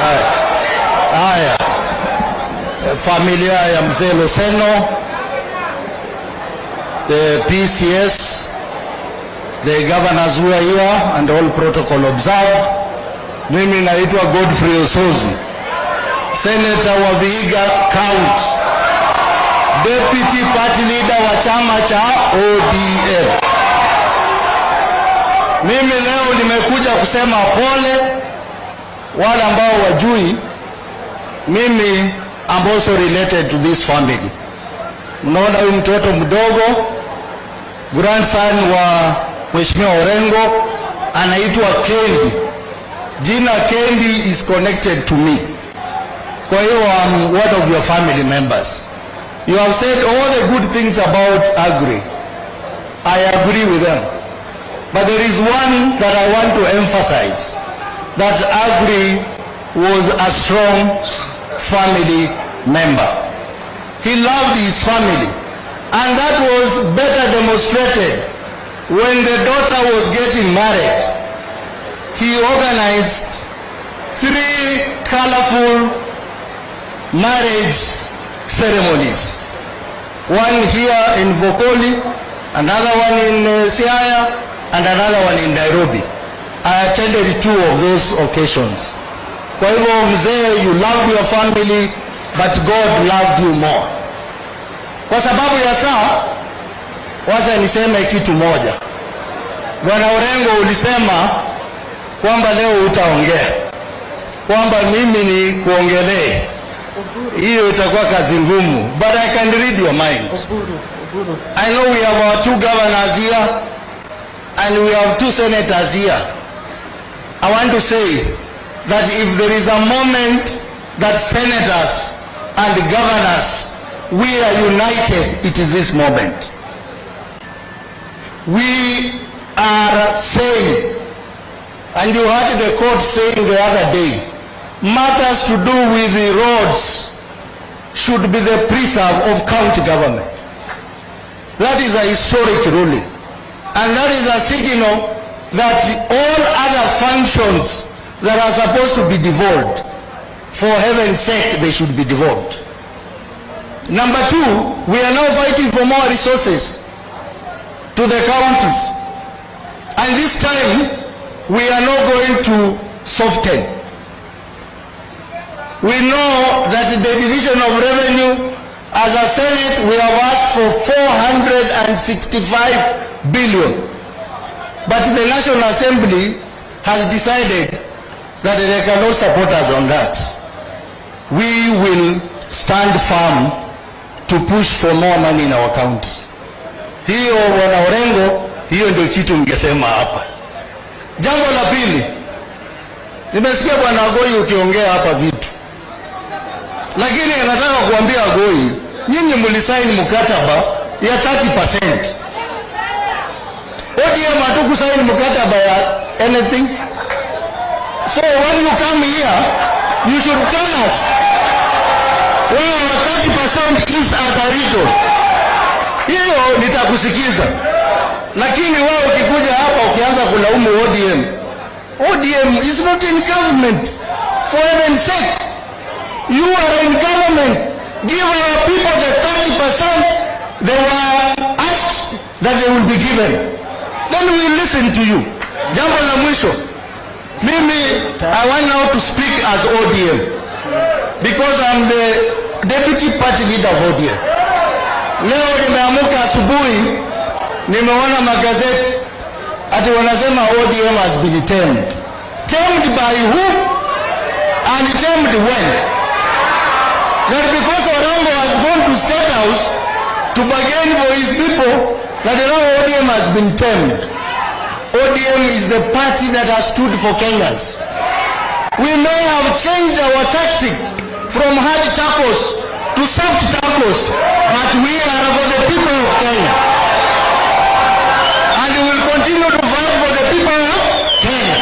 Haya, familia ya mzee Loseno, the PCS, the governors who are here and all protocol observed. Mimi naitwa Godfrey Osozi, Senator wa Vihiga County, Deputy Party Leader wa chama cha ODM. Mimi leo nimekuja kusema pole wale ambao wajui, mimi am also related to this family. Mnaona huyu mtoto mdogo, grandson wa Mheshimiwa Orengo, anaitwa Kendi. Jina Kendi is connected to me. Kwa hiyo I'm one of your family members. You have said all the good things about Agri. I agree with them. But there is one that I want to emphasize, that Agri was a strong family member. He loved his family, and that was better demonstrated when the daughter was getting married. He organized 3 colorful marriage ceremonies. One here in Vokoli, another one in Siaya, and another one in Nairobi. I attended 2 of those occasions. Kwa hivyo mzee, you loved your family, but God loved you more. Kwa sababu ya saa, wacha niseme kitu moja. Bwana Orengo, ulisema kwamba leo utaongea, kwamba mimi ni kuongelee. Hiyo itakuwa kazi ngumu, but I can read your mind. I know we have our 2 governors here, and we have 2 senators here. I want to say that if there is a moment that senators and governors, we are united, it is this moment. We are saying, and you heard the court saying the other day, matters to do with the roads should be the preserve of county government. That is a historic ruling. And that is a signal that all other functions that are supposed to be devolved, for heaven's sake, they should be devolved. Number 2, we are now fighting for more resources to the counties. And this time, we are not going to soften. We know that the division of revenue, as a Senate, we have asked for 465 billion. But the National Assembly has decided that they cannot support us on that. We will stand firm to push for more money in our counties. Hiyo Bwana Orengo, hiyo ndio kitu ningesema hapa. Jambo la pili, nimesikia Bwana Agoi ukiongea hapa vitu, lakini nataka kuambia Agoi, nyinyi mlisaini mkataba ya 30%. ODM hatukusaini mkataba ya anything. So when you come here, you should tell us where 30% is as a region. Hiyo nitakusikiza. Lakini wao ukikuja hapa ukianza kulaumu ODM, ODM is not in government. For heaven's sake, you are in government. Give our people the 30% they were asked that they will be given. Then we listen to you. Jambo la mwisho, mimi, I want now to speak as ODM because I'm the deputy party leader of ODM. Leo nimeamuka asubuhi, nimeona magazeti ati wanasema ODM has been tamed. Tamed by who? And tamed when? That because Orengo has gone to State House to bargain for his people, that now ODM has been tamed. ODM is the party that has stood for Kenyans. We may have changed our tactic from hard tacos to soft tacos, but we are for the people of Kenya. And we will continue to fight for the people of Kenya.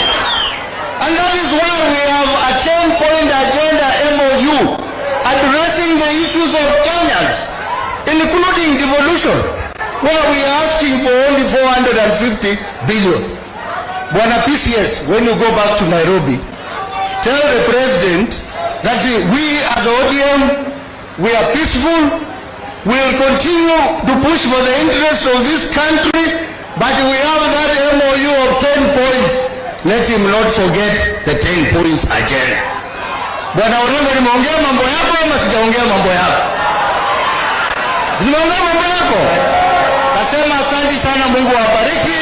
And that is why we have a 10-point agenda MOU addressing the issues of Kenyans, including devolution, where we are asking for only 450 billion. Bwana PCS, when you go back to Nairobi, tell the president that we as ODM, we are peaceful, we will continue to push for the interests of this country, but we have that MOU of 10 points. Let him not forget the 10 points agenda. Bwana Orengo, nimeongea mambo yako ama sijaongea mambo yako? Nimeongea mambo yako? Nasema asante sana, Mungu awabariki.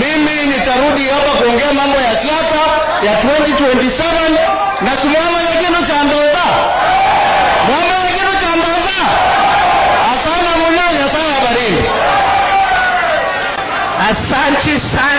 Mimi nitarudi hapa kuongea mambo ya siasa ya 2027 na simama nyingine cha ndoa. Mama nyingine cha ndoa. Asante Mungu, asante bariki. Asante sana.